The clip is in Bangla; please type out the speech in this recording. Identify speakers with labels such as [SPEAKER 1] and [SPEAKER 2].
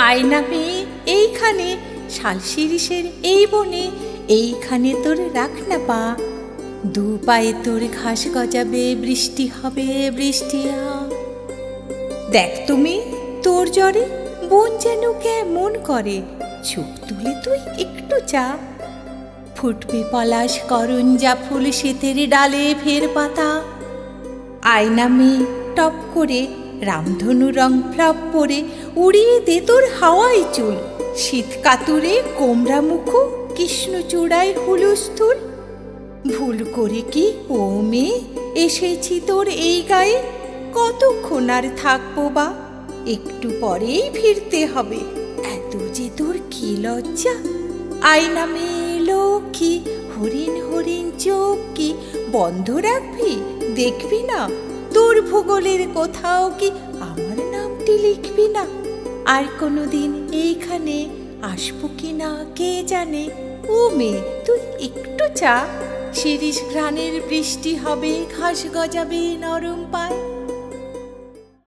[SPEAKER 1] আয়না মেয়ে এইখানে, শাল শিরিষের এই বনে, এইখানে তোর রাখ না পা। দু পায়ে তোর ঘাস গজাবে, বৃষ্টি হবে, বৃষ্টি দেখ তুমি, তোর জ্বরে বন যেন কেমন করে। চোখ তুলে তুই একটু চা। ফুটবে পলাশ করঞ্জা ফুল, শীতের ডালে ফের পাতা। আয়না মেয়ে টপ করে রামধনু রং ফ্লপ পরে, উড়িয়ে দে তোর হাওয়াই চুল। শীত কাতুরে কোমরা মুখ, কৃষ্ণচূড়ায় হুলস্থুল। ভুল করে কি ও মেয়ে এসেছি তোর এই গায়ে, কতক্ষণ আর থাকবো বা, একটু পরেই ফিরতে হবে। এত যে তোর কি লজ্জা। আয়না মেয়ে লক্ষ্মী, হরিণ হরিণ চোখ কি বন্ধ রাখবি? দেখবি না তোর ভূগোলের কোথাও কি আমার নামটি লিখবি না? আর কোনোদিন এইখানে আসবো কি না কে জানে। ও মেয়ে তুই একটু চা। শিরিষ ঘ্রাণের বৃষ্টি হবে, ঘাস গজাবে নরম পায়।